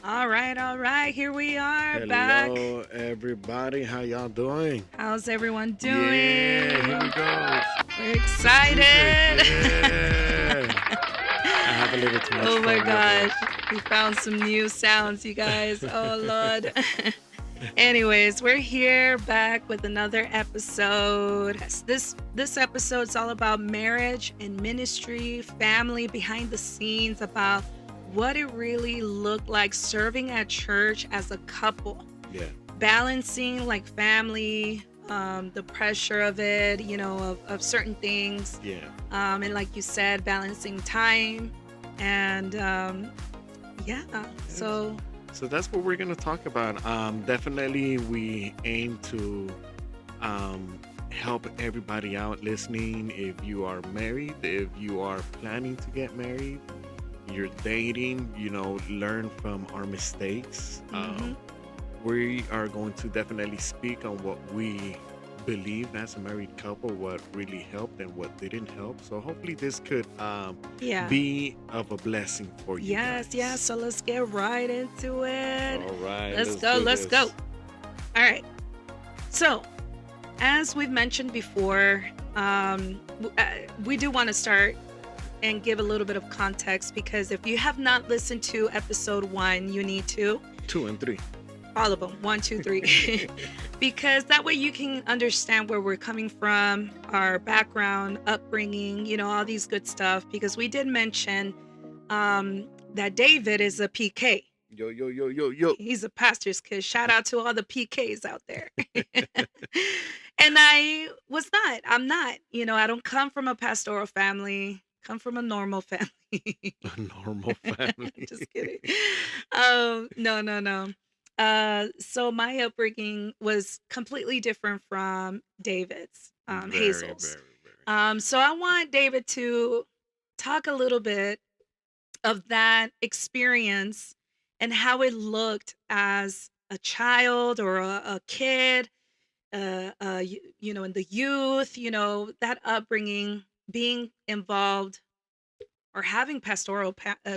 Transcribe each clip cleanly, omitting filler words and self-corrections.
All right. Here we are back. Hello, everybody. How y'all doing? How's everyone Yeah, here we doing? go. We're Some music. excited. Yeah. I have a little too much Oh my fun with gosh. it. We found some new sounds, you guys. Oh, Lord. Anyways, we're here back with another episode. Yes, this episode's all about marriage and ministry, family, behind the scenes, about what it really looked like serving at church as a couple, Yeah. balancing like family, the pressure of it, of certain things, Yeah. and like you said, balancing time, and yeah. Yes. So So that's what we're gonna talk about. Definitely, we aim to help everybody out listening. If you are married, if you are planning to get married, you're dating, learn from our mistakes. mhm. We are going to definitely speak on what we believe as a married couple, what really helped and what didn't help. So hopefully this could Yeah. be of a blessing for you Yes, yes. guys. So let's get right into it. All right, Let's let's go, do let's go. this. All right. So, as we've mentioned before, we do want to start and give a little bit of context, because if you have not listened to episode 1, you need to. 2 and 3. All of them, 1, 2, 3. Because that way you can understand where we're coming from, our background, upbringing, all these good stuff. Because we did mention that David is a PK. Yo, yo, yo, yo, yo. He's a pastor's kid. Shout out to all the PKs out there. And I was not. I'm not. I don't come from a pastoral family. Come from a normal family. A normal family. Just kidding. No, no, no. So my upbringing was completely different from David's, Very, Hazel's. very, very. So I want David to talk a little bit of that experience and how it looked as a child or a kid, in the youth, that upbringing, being involved or having pastoral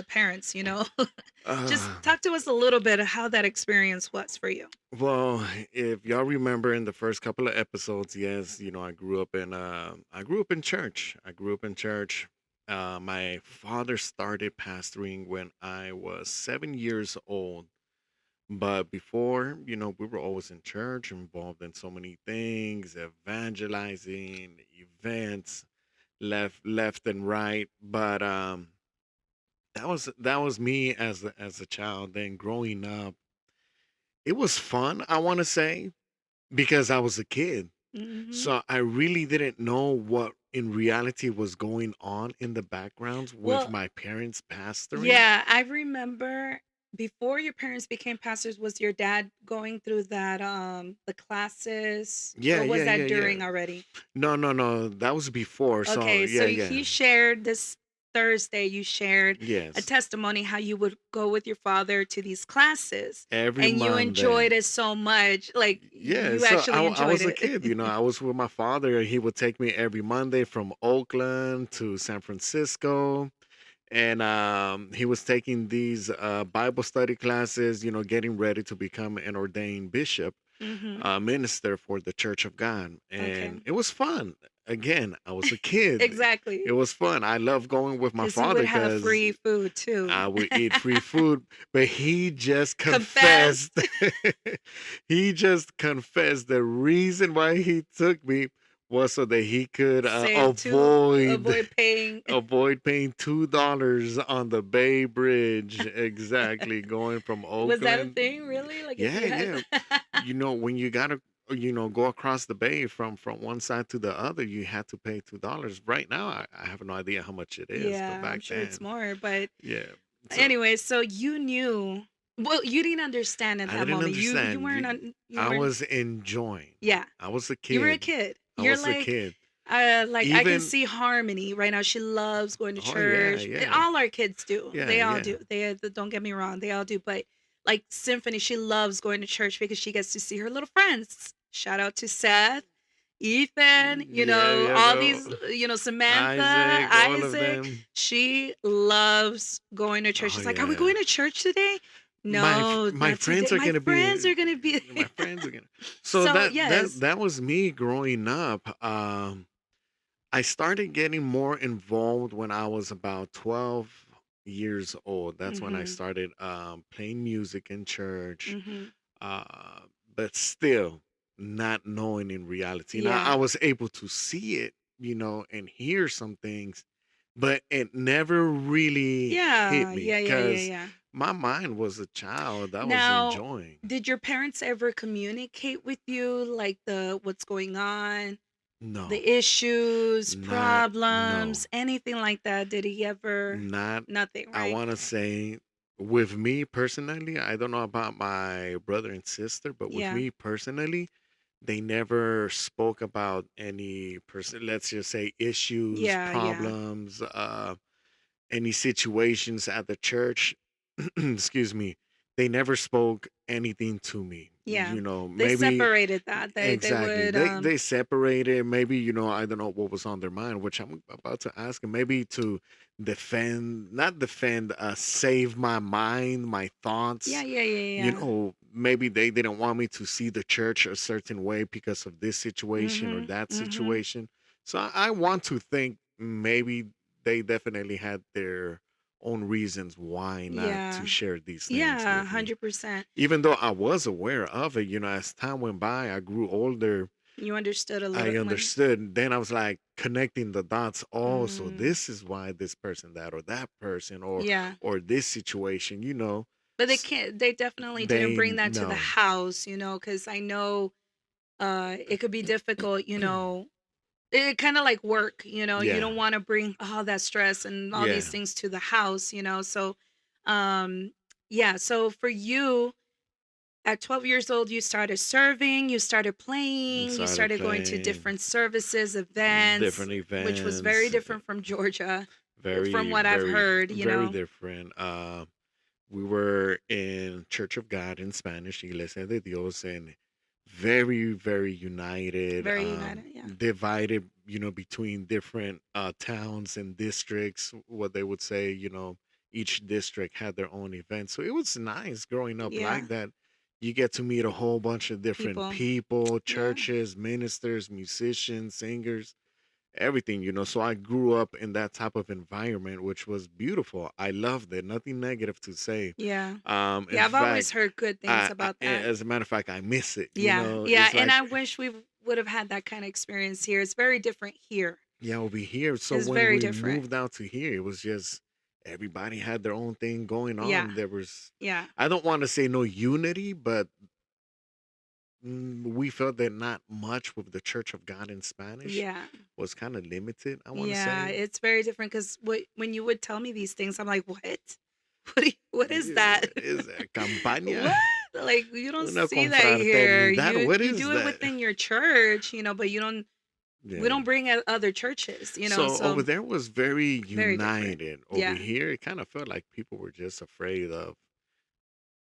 parents. Just Uh, talk to us a little bit of how that experience was for you. well, if y'all remember in the first couple of episodes, yes, I grew up in church. I grew up in church. My father started pastoring when I was 7 years old. But before, we were always in church, involved in so many things, evangelizing, events, left and right. But that was me as a child. Then growing up, it was fun, I want to say, because I was a kid. Hmm. So I really didn't know what in reality was going on in the backgrounds with Well, my parents pastoring. yeah, I remember before your parents became pastors, was your dad going through that the classes, Yeah, or was yeah, that yeah, yeah. during already? No, no, no. That was before. So Okay, so yeah, yeah. he shared this Thursday, you shared a Yes. testimony how you would go with your father to these classes Every and you Monday. enjoyed it so much. Like Yeah, you so actually I enjoyed was a it. kid, I was with my father. He would take me every Monday from Oakland to San Francisco. And he was taking these Bible study classes, getting ready to become an ordained bishop, Hmm. minister for the Church of God. Okay. And it was fun. Again, I was a kid. Exactly. It was fun. I love going with my Because he father would have because free food I too. would eat free food, but he just Confess. confessed. He just confessed the reason why he took me was so that he could Avoid paying. avoid paying $2 on the Bay Bridge. Exactly, going from Was that a Oakland. thing, really? Like if Yeah, you had. yeah. When you gotta go across the bay from one side to the other, you had to pay $2. Right now, I have no idea how much it is, but Yeah, I'm back sure it's then, more, but yeah. So anyway, so you knew. Well, you didn't understand at I that didn't moment. You understand. weren't on. You I weren't. was enjoying. Yeah, I was a you were a kid. kid. I You're was a kid. like I can Even see Harmony right now. She loves going to oh yeah, church. yeah, All our kids do. yeah, They all yeah. do. Don't get me wrong. They all do. But like Symphony, she loves going to church because she gets to see her little friends. Shout out to Seth, Ethan, Yeah, yeah, all go. these, Samantha, Isaac, all of Isaac. them. She loves going to church. Oh She's like, "Are we yeah. going to church today?" No, my not today. friends are My gonna friends be are gonna be. my friends are gonna. So So that yes. that was me growing up. I started getting more involved when I was about 12 years old. That's when I Mhm. started playing music in church, Mhm. uh, but still not knowing in reality. Now, I Yeah. was able to see it, and hear some things, but it never really hit Yeah. me Yeah. Yeah. Yeah. because Yeah. my mind was a child. I was Now, enjoying. did your parents ever communicate with you like the what's going on, No, the issues, no. problems, anything like that? Did he ever? Not, Nothing, I right? want to say, with me personally, I don't know about my brother and sister, but with Yeah. me personally, they never spoke about any person, let's just say issues, Yeah. Yeah. problems, any situations at the church. Excuse me. They never spoke anything to me. Yeah. They Maybe. separated that. They Exactly. would They separated. Maybe, I don't know what was on their mind, which I'm about to ask him. Maybe to defend, not defend, save my mind, my yeah, thoughts. yeah, yeah, yeah. Maybe they didn't want me to see the church a certain way because of this situation or Mhm. that Mhm. situation. So I want to think maybe they definitely had their own reasons why not to Yeah. share these things Yeah, with me. 100%. Even though I was aware of it, as time went by, I grew older, You understood a little I when understood. Then I was like connecting the dots. Oh, so mm, this is why this person that or that person yeah. or this situation. But S- they definitely didn't They bring that to the no. house, cuz I know it could be difficult, It kind of like work, you Yeah. don't want to bring all that stress and all these Yeah. things to the house. So um yeah, so for you at 12 years old, you started serving, you started And playing, you started started going to playing different services, events, different which was very events. different from Georgia, from Very, what I've very, heard. very different. We were in Church of God in Spanish, Iglesia de Dios, and very, very united, Very united, yeah. divided, between different towns and districts, what they would say, each district had their own event. So it was nice growing up Yeah, like that. You get to meet a whole bunch of different people. people, Yeah. churches, ministers, musicians, singers, everything. So I grew up in that type of environment, which was beautiful. I loved it. Nothing negative to say. Yeah. In Yeah, I've always fact, heard good things about that. as a matter of fact, I miss it. Yeah. Yeah, It's and like, I wish we would have had that kind of experience here. It's very different here. yeah, over here. So It's when very we different. moved out to here, it was just everybody had their own thing going Yeah. on. There was, Yeah. I don't want to say no unity, but we felt that not much with the Church of God in Spanish Yeah. was kind of limited, I want to Yeah, say. it's very different because when you would tell me these things, I'm like, what? What is that? Is a campaña? What? Like you don't Una see that here. confraternidad. You What you is do it that? within your church, but we Yeah. don't bring other churches. So over So there was very very different. united. Over Yeah. here, it kind of felt like people were just afraid of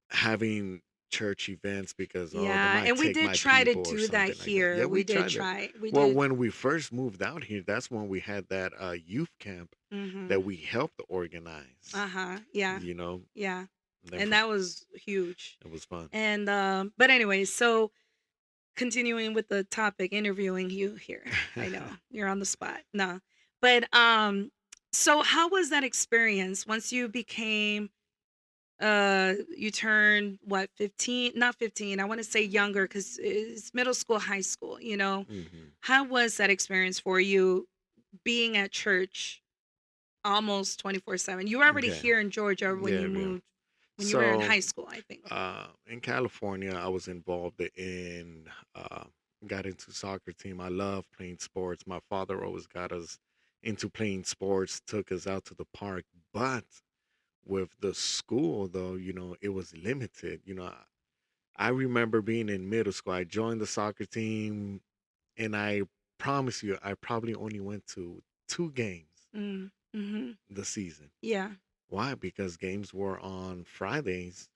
having church events because, oh, they Yeah, might and we take did my try to people or do that something like that. Yeah, here. we We did tried that. try. We Well, did. when we first moved out here, that's when we had that youth camp Mhm. that we helped organize. Uh-huh. Yeah. You know, Yeah. and then And from that was huge. it was fun. And but anyway, so continuing with the topic, interviewing you here. I know you're on the spot. No. But so how was that experience once you became you turned what 15, not 15, I want to say younger because it's middle school, high school. Hmm. How was that experience for you being at church almost 24/7? You were already Yeah, here in Georgia when yeah, you yeah. moved, when you were in So high school, I think. in California, I was involved in, uh, got into soccer team. I love playing sports. My father always got us into playing sports, took us out to the park. But with the school, though, it was limited. I remember being in middle school. I joined the soccer team, and I promise you, I probably only went to two games Mm, mm-hmm. the season. Yeah. Why? Because games were on Fridays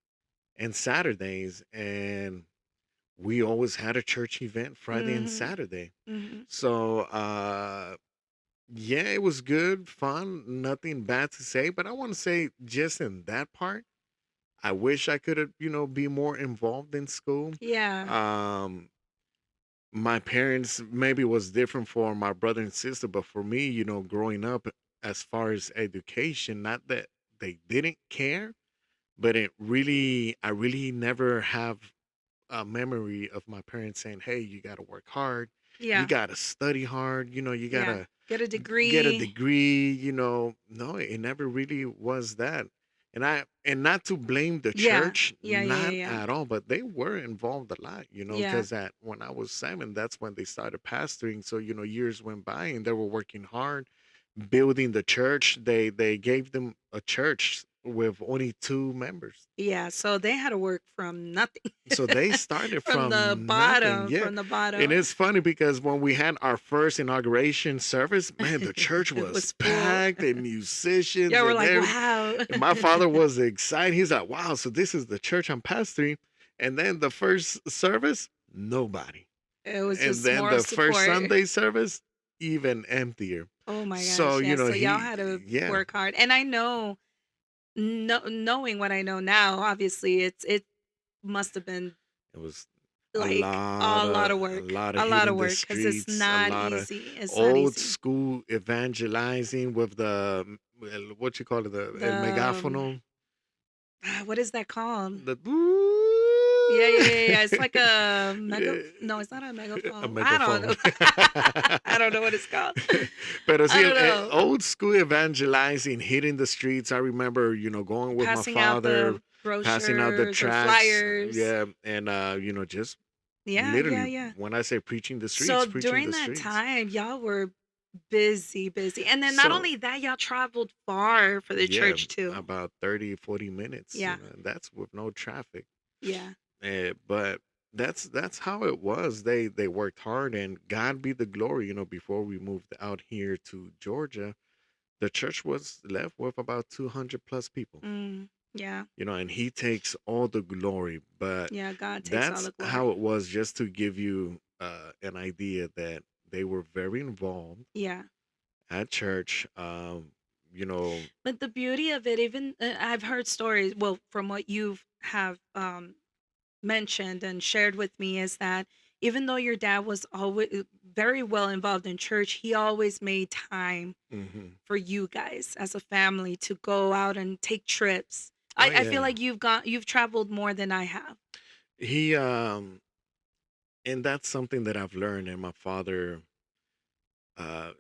and Saturdays, and we always had a church event Friday and Mm-hmm. Saturday. Mm-hmm. So yeah, it was good, fun, nothing bad to say, but I want to say just in that part, I wish I could have, be more involved in school. Yeah. Um, my parents maybe was different for my brother and sister, but for me, growing up as far as education, not that they didn't care, but I really never have a memory of my parents saying, "Hey, you got to work hard. You Yeah. got to study hard. You got Yeah. to Get a get a degree. degree." No, it never really was that. And not to blame the Yeah. church, Yeah. Yeah. not Yeah. at all, but they were involved a lot, Yeah. because that when I was 7, that's when they started pastoring. So, years went by and they were working hard building the church. They gave them a church with only 2 members. Yeah. So they had to work from nothing. So they started From the from nothing. bottom. Yeah. From the And bottom. it's funny because when we had our first inauguration service, man, the church It was was full. packed and musicians Yeah, we're and like, everything. wow. And my father was excited. He's like, wow, so this is the church I'm pastoring. And then the first service, nobody. It was And just then moral the first support. Sunday service, even emptier. Oh my So, gosh, yes. So y'all had to yeah, work hard. And I know, knowing what I know now, obviously it must have been it was like a lot of a work. lot of A lot of hitting the work because it's streets, a not lot of easy. It's not old easy. school evangelizing with the what you call it, the el The megafono, what is that called? the Yeah, yeah, yeah, yeah. It's like a mega. yeah, No, it's not a a megaphone. I don't megaphone. know. I don't know what it's called. But I see, don't know. old school evangelizing, hitting the streets. I remember, going with my Passing out father, the passing out the brochures or tracts, flyers. yeah, and just Yeah, yeah, literally, yeah. when I say So preaching during the that streets. time, y'all were busy, busy. And then not So only that, y'all traveled far for the yeah, church too. about 30, 40 minutes, Yeah, and that's with no traffic. yeah, But that's how it was. They worked hard, and God be the glory. Before we moved out here to Georgia, the church was left with about 200 plus people. yeah, And He takes all the glory. But yeah. God takes all that's the how glory. it was, just to give you an idea that they were very involved Yeah. at church. You know, But the beauty of it, even I've heard stories, well, from what you've have mentioned and shared with me, is that even though your dad was always very well involved in church, he always made time hmm for you guys as a family to go out and take trips. oh I feel yeah, like you've traveled more than I have. he and that's something that I've learned, and my father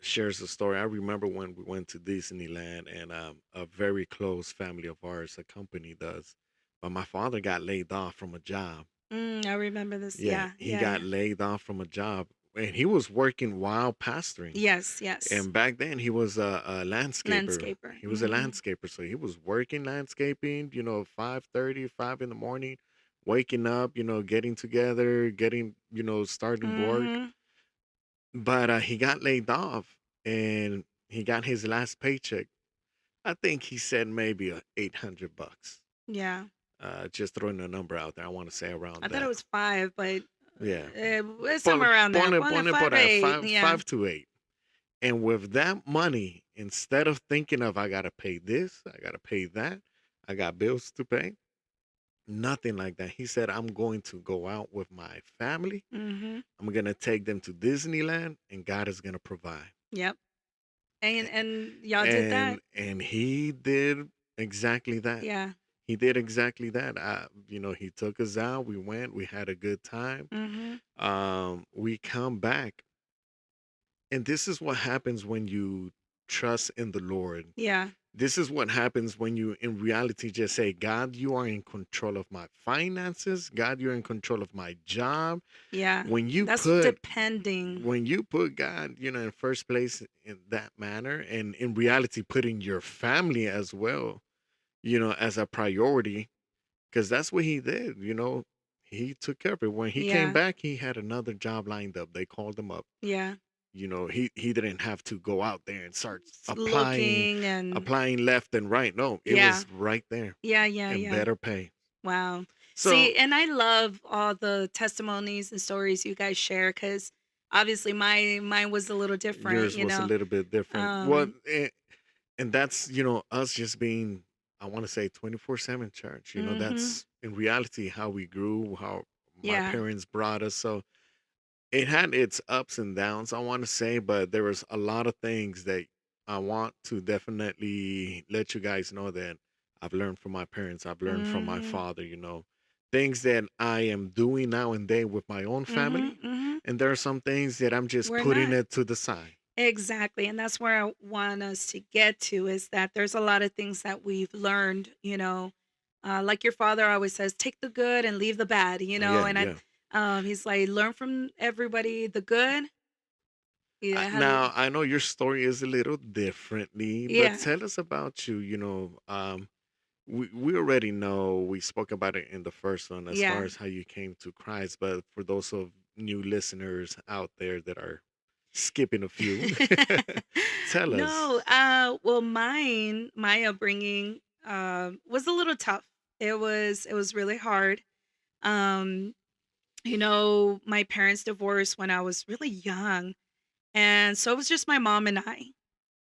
shares a story. I remember when we went to Disneyland, and a very close family of ours accompanied us. But my father got laid off from a job. I remember this. Yeah, Yeah, he yeah, got yeah. laid off from a job, and he was working while pastoring. Yes, yes. And back then, he was a landscaper. Landscaper. He was a landscaper, so he was working landscaping. 5:30, 5 in the morning, waking up. Getting together, getting starting work. Mm-hmm. But he got laid off, and he got his last paycheck. I think he said maybe 800 bucks. Yeah. Just throwing a number out there. I want to say I around thought it that. was 5, but Yeah, it's pone, somewhere around there. pone, One pone five por ahí, eight. five, Yeah. 5 to 8. And with that money, instead of thinking of I gotta pay this, I gotta pay that, I got bills to pay, nothing like that. He said, I'm going to go out with my family. Mm-hmm. I'm gonna take them to Disneyland, and God is gonna provide. Yep. And y'all did that. And he did exactly that. Yeah. He did exactly that. He took us out. We went. We had a good time. Mm-hmm. We come back, and this is what happens when you trust in the Lord. Yeah. This is what happens when you, in reality, just say, God, you are in control of my finances. God, you're in control of my job. Yeah. When you That's put depending. when you put God, in first place in that manner, and in reality, putting your family as well, as a priority, because that's what he did. He took care of it. When he came Yeah. back, he had another job lined up. They called him up. Yeah. He didn't have to go out there and start applying Looking and applying left and right. No, it yeah. was right there Yeah, yeah, and yeah. better pay. Wow. So See, and I love all the testimonies and stories you guys share because obviously mine was a little different, yours was a little bit different. Well, Um, and that's us just being I want to say 24/7 church. You know, Mm-hmm. that's in reality how we grew, how my Yeah. parents brought us. So it had its ups and downs, I want to say, but there was a lot of things that I want to definitely let you guys know that I've learned from my parents, I've learned from my Mm-hmm. father, things that I am doing now and then with my own Mm-hmm. family. Mm-hmm. And there are some things that I'm just We're putting not. it to the side. Exactly. And that's where I want us to get to is that there's a lot of things that we've learned, like your father always says, take the good and leave the bad, Yeah, and yeah. he's like, learn from everybody the good. Yeah, Now I know your story is a little differently, but yeah, tell us about you. We already know we spoke about it in the first one as yeah. far as how you came to Christ, but for those of new listeners out there that are skipping a few, tell us. No, well, my upbringing, was a little tough. It was really hard. Um, my parents divorced when I was really young. And so it was just my mom and I.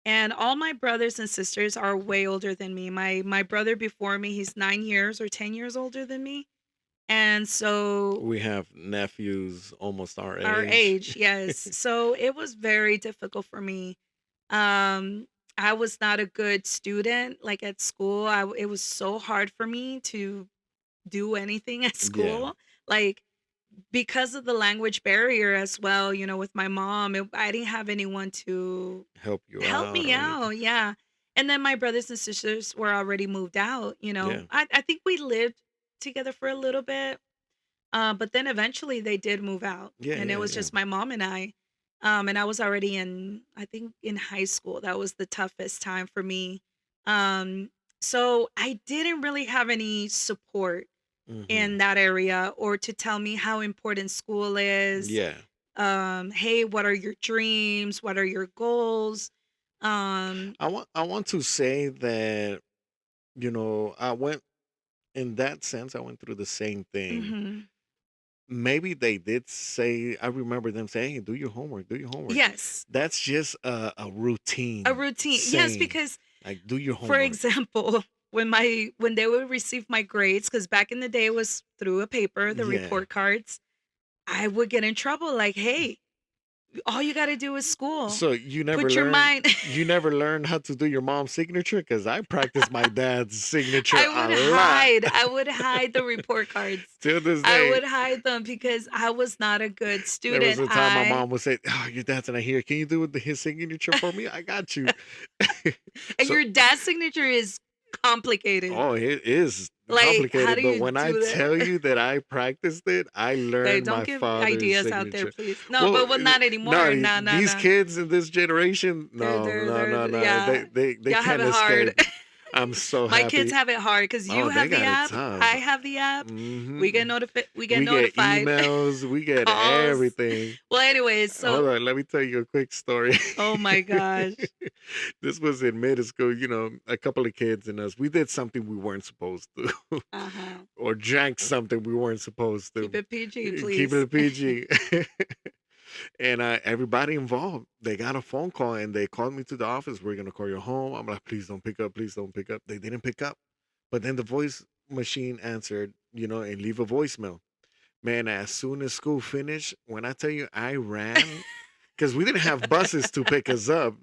And all my brothers and sisters are way older than me. My brother before me, he's 9 years or 10 years older than me. And so We have nephews almost our our age. age, yes. So it was very difficult for me. Um I was not a good student like at school. It was so hard for me to do anything at Yeah, school. Like because of the language barrier as well, with my mom, I didn't have anyone to help you help out me or anything. out, yeah. And then my brothers and sisters were already moved out, you Yeah, know. I think we lived together for a little bit, but then eventually they did move out, yeah, and it yeah, was yeah. just my mom and I. And I was already I think in high school. That was the toughest time for me. Um, so I didn't really have any support Hmm. in that area or to tell me how important school is. Yeah. Hey, what are your dreams? What are your goals? Um, I want to say that I went in that sense. I went through the same thing. mhm. Maybe they did say, I remember them saying, "Hey, do your homework, do your homework." Yes, That's just a a routine routine. Yes, saying, because like, do your for homework. example, when they would receive my grades, because back in the day it was through a paper, the Yeah. report cards, I would get in trouble. Like, hey, all you got to do is school. So you never Put your learned mind. you never learned how to do your mom's signature? Because I practiced my dad's signature I a would lot hide. I would hide the report cards. till this I day. would hide them because I was not a good There was student. a time my mom would say, "Oh, your dad's not here. Can you do his signature for me? I got you." And So your dad's signature is complicated. oh, it is Like, how complicated, do but you when I do tell that? you that I practiced it, I Hey, learned don't my give father's ideas out there, signature. please. No, Well, but not no, anymore. No, no, these no. kids in this generation, no, no, no, no, Yeah. they Y'all have can't it hard. escape. I'm so My kids happy. have it hard because you Oh, they have the got it app. tough. I have the app. Hmm. We get We get notified. emails, we get Calls. everything. Well, anyways, so Hold on, let me tell you a quick story. oh my gosh. This was in middle school, a couple of kids and us. We did something we weren't supposed to, Uh-huh. or drank something we weren't supposed Keep to. it PG, Keep please. it PG. And everybody involved, they got a phone call and they called me to the office. We're gonna call you home. I'm like, please don't pick up, please don't pick up. They didn't pick up, but then the voice machine answered, and leave a voicemail. Man, as soon as school finished, when I tell you I ran, because we didn't have buses to pick us up.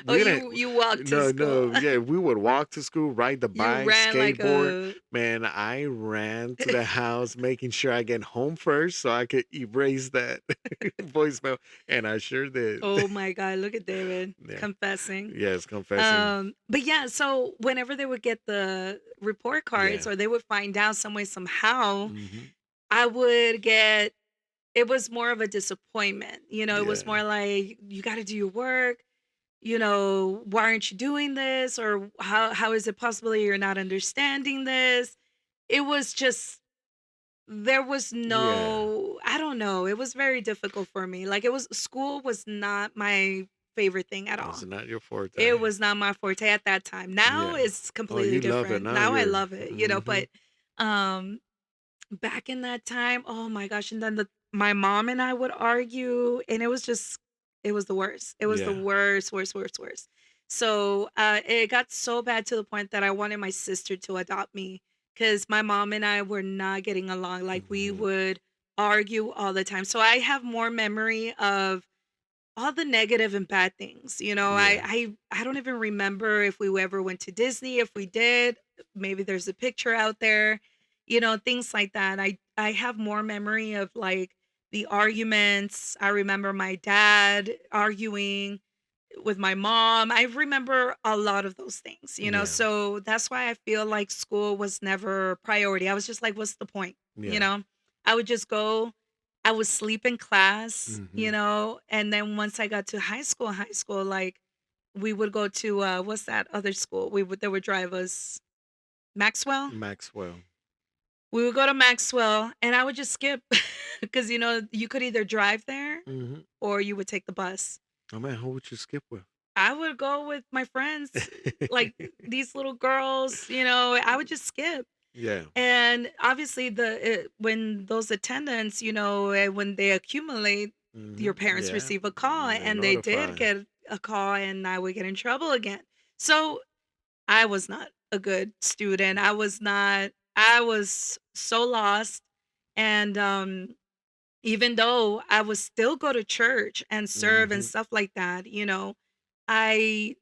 Oh, We didn't. you walk to No, school. no, yeah, we would walk to school, ride the You bike, ran like skateboard. a Man, I ran to the house, making sure I get home first so I could erase that voicemail, and I sure did. oh my God, look at David Yeah, confessing. yes, confessing. But yeah, so whenever they would get the report cards Yeah. or they would find out some way somehow, Hmm. I would get it was more of a disappointment. It was Yeah. more like you got to do your work. Why aren't you doing this? Or how is it possible that you're not understanding this? It was just there was Yeah. no I don't know. It was very difficult for me. Like school was not my favorite thing at It's all. not your forte. It was not my forte at that time. Now Yeah. it's Oh, completely you love it different. now. Now I You're. love it, Hmm. but um back in that time, oh my gosh, and then my mom and I would argue and it was the worst. It was the Yeah. worst, worst, worst, worst. So it got so bad to the point that I wanted my sister to adopt me because my mom and I were not getting along. Like we Mhm. would argue all the time. So I have more memory of all the negative and bad things. Yeah. I don't even remember if we ever went to Disney. If we did, maybe there's a picture out there, things like that. I have more memory of like the arguments. I remember my dad arguing with my mom. I remember a lot of those things. Yeah. So that's why I feel like school was never a priority. I was just like, what's the point? You Yeah. know, I would just go, I would sleep in class, Mhm. and then once I got to high school, like we would go to what's that other school? They would drive us Maxwell. Maxwell. We would go to Maxwell and I would just skip because you could either drive there Mhm. or you would take the bus. Oh man, who would you skip with? I would go with my friends, like these little girls, I would just skip. Yeah. And obviously, when those attendants, when they accumulate, your Mhm. parents Yeah. receive a call, They and they did notify. get a call, and I would get in trouble again. So I was not a good student. I was so lost. And even though I would still go to church and serve and Mhm. stuff like that, I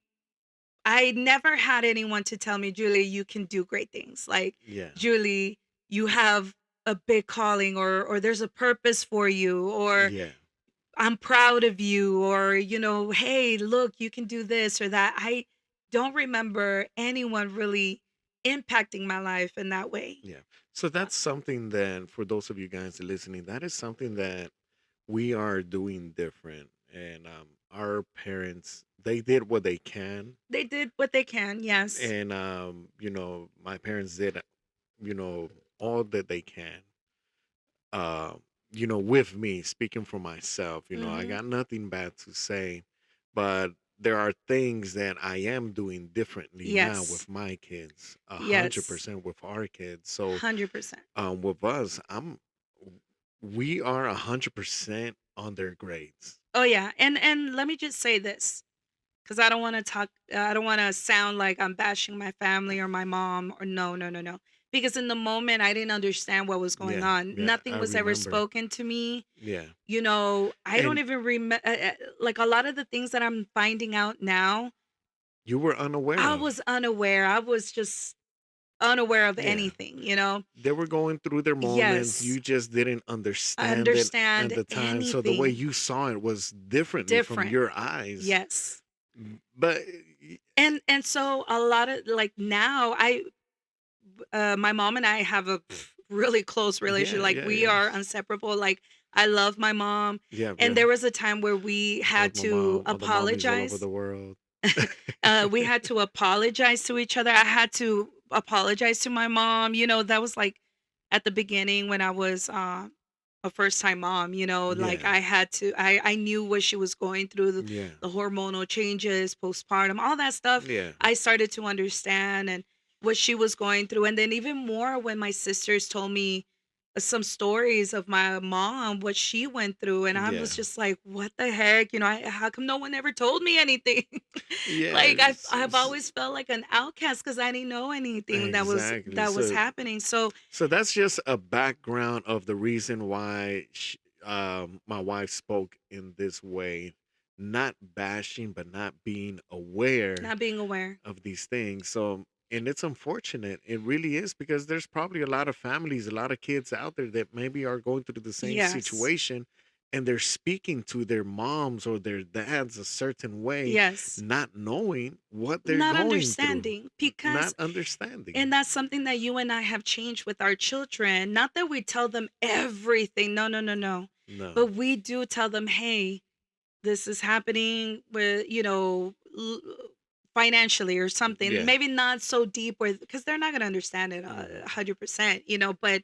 I never had anyone to tell me, "Julie, you can do great things." Like, Yeah. "Julie, you have a big calling or there's a purpose for you," or Yeah. "I'm proud of you," or, "Hey, look, you can do this or that." I don't remember anyone really impacting my life in that way. Yeah. So Uh, that's something that for those of you guys listening, that is something that we are doing different. And our parents, they did what they can. they did what they can, yes. And my parents did, you know, all that they can. Uh, with me, speaking for myself, I Mhm. got nothing bad to say, but there are things that I am doing differently now Yes. with my kids, a hundred Yes. percent with our kids. So 100%. with us, we are 100% on their grades. Oh, yeah, and let me just say this. 'Cause I don't wanna sound like I'm bashing my family or my mom or no, no, no, no. Because in the moment, I didn't understand what was going Yeah, on. yeah, Nothing I was ever remember. spoken to me. Yeah, I don't and even like, a lot of the things that I'm finding out now, you were unaware I of. was unaware. I was just unaware of Yeah, anything. they were going through their moments. Yes. You just didn't understand it at Understand the time. So the way anything you saw it was differently from different. your eyes. Yes. But And so a lot of like, now my mom and I have a really close relationship. yeah, Like yeah, we yeah, are inseparable. Like I love my mom, yeah, and yeah. there was a time where we Love had my to mom. All the mommies all over apologize. the world. We had to apologize to each other. I had to apologize to my mom. That was like at the beginning when I was a first time mom. Like Yeah, I had to. I knew what she was going through, yeah, the hormonal changes, postpartum, all that stuff. yeah. I started to understand and what she was going through, and then even more when my sisters told me some stories of my mom, what she went through, and I Yeah. was just like, "What the heck?" How come no one ever told me anything? Like Yes. I've always felt like an outcast because I didn't know anything Exactly. that was So happening. So so that's just a background of the reason why my wife spoke in this way, not bashing, but not being aware not being aware. of these things. So, and it's unfortunate. It really is because there's probably a lot of families, a lot of kids out there that maybe are going through the same Yes. situation and they're speaking to their moms or their dads a certain way, Yes. not knowing what they're Not going through, understanding not because understanding. and that's something that you and I have changed with our children. Not that we tell them everything. No, no, no, no. No. But we do tell them, "Hey, this is happening with, financially or something." Yeah. Maybe not so deep where because they're not going to understand it Mhm. 100%, but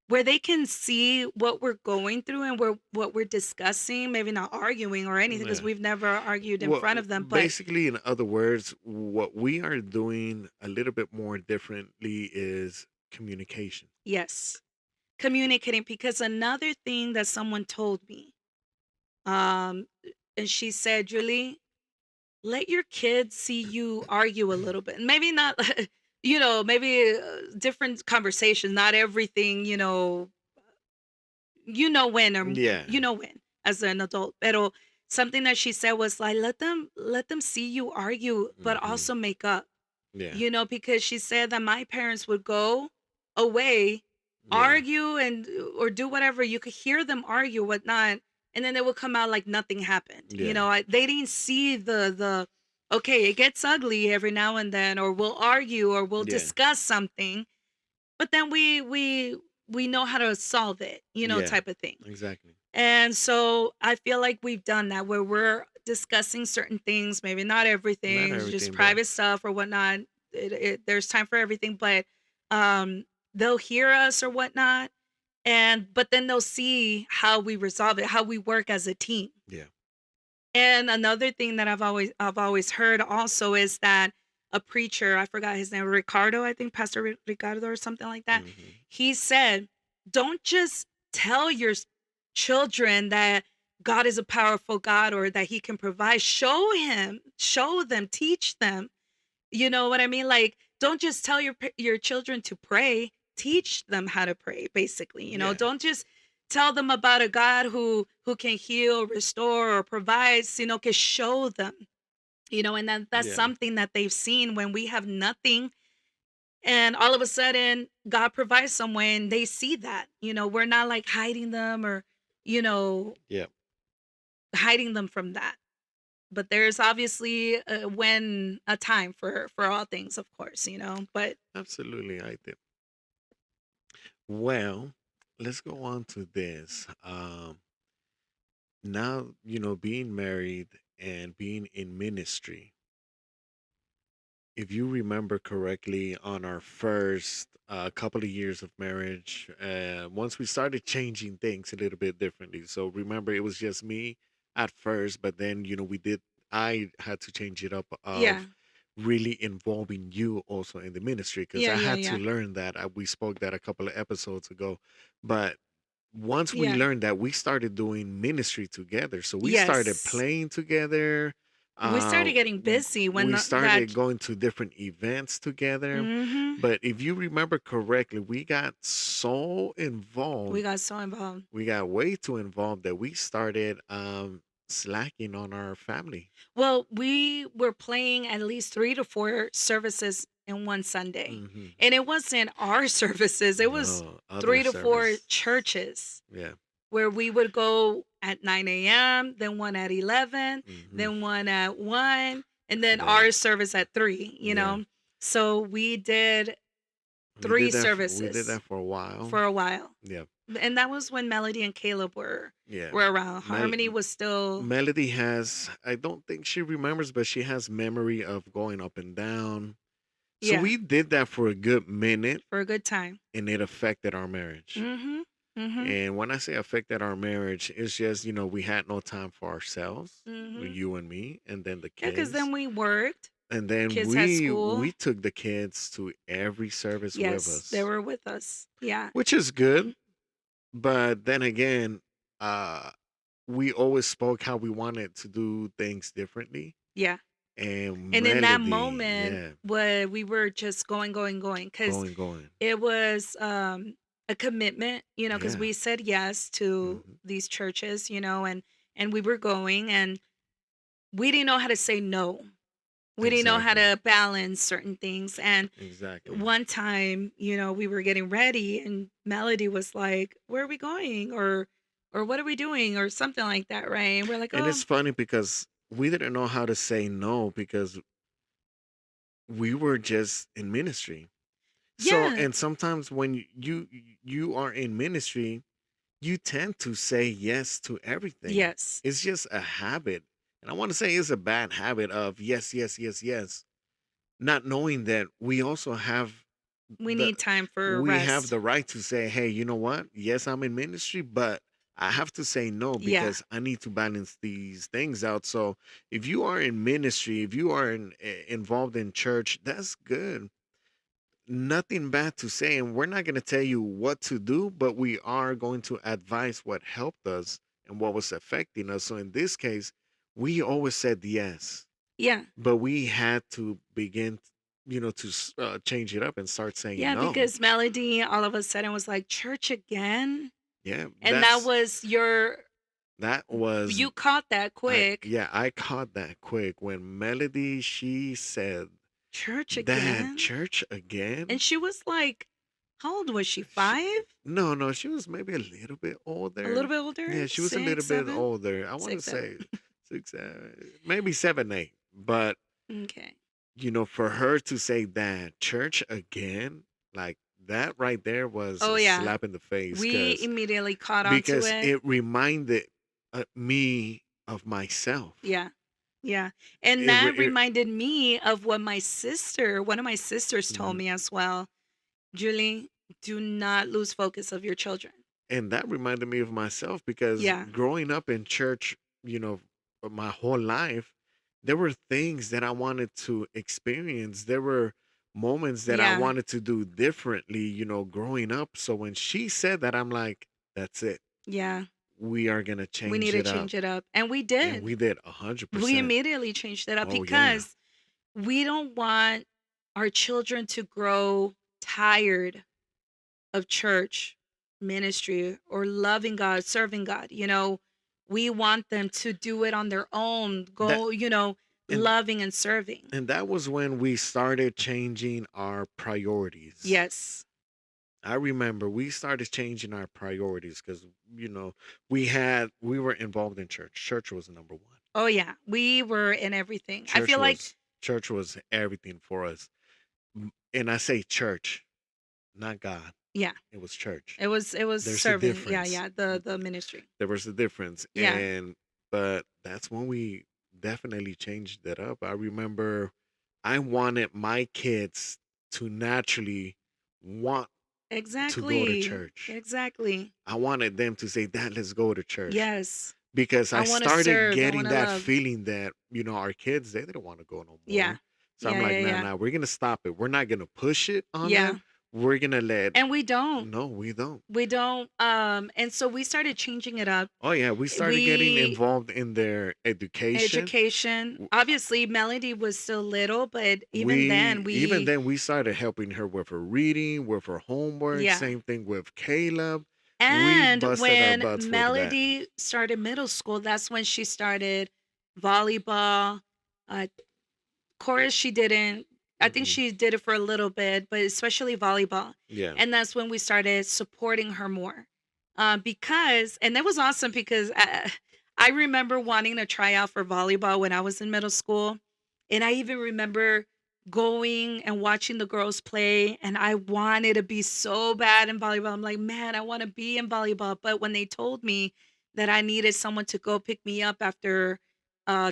where they can see what we're going through and what we're discussing, maybe not arguing or anything because Yeah. we've never argued in Well, front of them, but basically, in other words, what we are doing a little bit more differently is communication. yes, communicating because another thing that someone told me, um, and she said, Julie, let your kids see you argue a little bit. Maybe not, maybe different conversations, not everything, when, or Yeah. when as an adult. Pero something that she said was like, let them see you argue, but Hmm. also make up. Yeah. Because she said that my parents would go away, Yeah. argue and or do whatever. You could hear them argue, whatnot, and then they would come out like nothing happened. Yeah. They didn't see the okay, it gets ugly every now and then, or we'll argue, or we'll Yeah. discuss something, but then we know how to solve it, Yeah. type of thing. Exactly. And so I feel like we've done that where we're discussing certain things, maybe not Not everything, just everything, but private stuff or whatnot. There's time for everything, but um, they'll hear us or whatnot, but then they'll see how we resolve it, how we work as a team. yeah. And another thing that I've always heard also is that a preacher, I forgot his name, Ricardo, I think Pastor Ricardo or something like that. Hmm. He said, "Don't just tell your children that God is a powerful God or that he can provide. Show them, teach them. You know what I mean? Like, don't just tell your children to pray, teach them how to pray, basically. Yeah. Don't just tell them about a God who can heal, restore, or provides, can show them. And that's Yeah. something that they've seen when we have nothing, and all of a sudden God provides some way, and they see that. We're not like hiding them, or you know Yeah. hiding them from that. But there's obviously a time for all things, of course. But Absolutely, I did. Well, let's go on to this. Now, being married and being in ministry, if you remember correctly, on our first couple of years of marriage, once we started changing things a little bit differently. So remember, it was just me at first, but then, I had to change it up yeah, of really involving you also in the ministry because yeah, I yeah, had to yeah, learn that. We spoke that a couple of episodes ago. But once we yeah. learned that, we started doing ministry together. So we started Yes, playing together. we Uh, started getting busy when we that. started going to different events together. Hmm. But if you remember correctly, we got so We involved, got so involved. we got way too involved that we started slacking on our family. Well, we were playing at least 3 to 4 services in one Sunday. Hmm. And it wasn't our services, it was No, other 3 to 4 service. churches Yeah. where we would go at 9 a.m., then one at 11, Hmm. then one at 1, and then Then our service at 3, yeah, So we did 3 we did services that for a while. for a while. Yeah. And that was when Melody and Caleb were Yeah. were around. Mel- Harmony was still, Melody has, I don't think she remembers, but she has memory of going up and down. So yeah, we did that for a good minute for a good time. and it affected our marriage. Mhm. Mhm. And when I say affected our marriage, it's just, we had no time for ourselves, Mhm. you and me, and then the Yeah, because kids. then we worked. And then Kids had we school. took the kids to every service with Yes, they us, were with us. Yeah. which is good. But then again, uh, we always spoke how we wanted to do things differently. Yeah. And And in that Melody, moment, yeah, where we were just going, because going. it was a commitment, because Yeah. we said yes to Hmm. these churches, and we were going, and we didn't know how to say no. We didn't know how Exactly. to balance certain things. And Exactly. one time, we were getting ready, and Melody was like, "Where are we going?" Or "What are we doing?" or something like that, right? And we're like, And "Oh, it's funny because we didn't know how to say no because we were just in ministry. So, yeah, and sometimes when you are in ministry, you tend to say yes to everything. yes, It's just a habit. And I want to say it's a bad habit of yes, yes, yes, yes, not knowing that we also have we the need time for we have rest." the right to say, hey, you know what? Yes, I'm in ministry, but I have to say no Yeah, because I need to balance these things out. So if you are in ministry, if you are involved in church, that's good. Nothing bad to say. And we're not going to tell you what to do, but we are going to advise what helped us and what was affecting us. So in this case, we always said yes. Yeah. but we had to begin, to change it up and start saying Yeah, no. because Melody all of a sudden was like, church again? Yeah, And that was your, that was you caught that quick. I caught that quick when Melody, she said, Church "Dad, again? church again?" And she was like, how old was she? She, 5? no, no, she was maybe a little bit A little older. bit older? Yeah, she was a little 6, bit 7? older. I want to 6, 7. say six, maybe 7, 8. But Okay. for her to say that church again, like that right there was Oh a yeah. slap in the face We because immediately caught on to it. it reminded me of myself. Yeah. Yeah. And It, that re- it reminded me of what one of my sisters told mhm. me as well. Julie, do not lose focus of your children. And that reminded me of myself because Yeah. growing up in church, my whole life, there were things that I wanted to experience. There were moments that I Yeah. wanted to do differently, growing up. So when she said that, I'm like, that's it. Yeah. We are going to We need change to it up. change it up. And we And did. we did We 100%. immediately changed it up Oh, yeah. because we don't want our children to grow tired of church ministry or loving God, serving God. We want them to do it on their own, That go, and loving and serving. and that was when we started changing our priorities. Yes. I remember we started changing our priorities because we were involved in church. Church was number one. Oh, yeah. We were in everything. I Church feel like, was church was everything for us. And I say church, not God. yeah, It was church. it was There's a serving. Yeah, difference. yeah, the ministry. There was a difference. Yeah. But that's when we definitely changed it up. I remember I wanted my kids to naturally want to go to Exactly. church. Exactly. I wanted them to say, "Dad, let's go to church." Yes. Because I I want to started serve. I getting want to that love. feeling that, our kids, they didn't want to go no Yeah. more. So I'm Yeah, like, yeah, nah, yeah. nah, we're gonna stop it. We're not gonna push it on Yeah. them. We're gonna let And we don't. no, we don't. We don't. And so we started changing it up. Oh yeah, we started getting We involved in their education. education. W- Obviously, Melody was still little, but even then, We even we then we started helping her with her reading, with her homework. yeah. Same thing with Caleb. We And busted our when butts with that. Melody started middle school, that's when she started volleyball. Uh, chorus, she didn't. I think Mm-mm. she did it for a little bit, but especially volleyball. Yeah. And that's when we started supporting her more. And that was awesome because I remember wanting to try out for volleyball when I was in middle school. And I even remember going and watching the girls play. And I wanted to be so bad in volleyball. I'm like, man, I want to be in volleyball. But when they told me that I needed someone to go pick me up after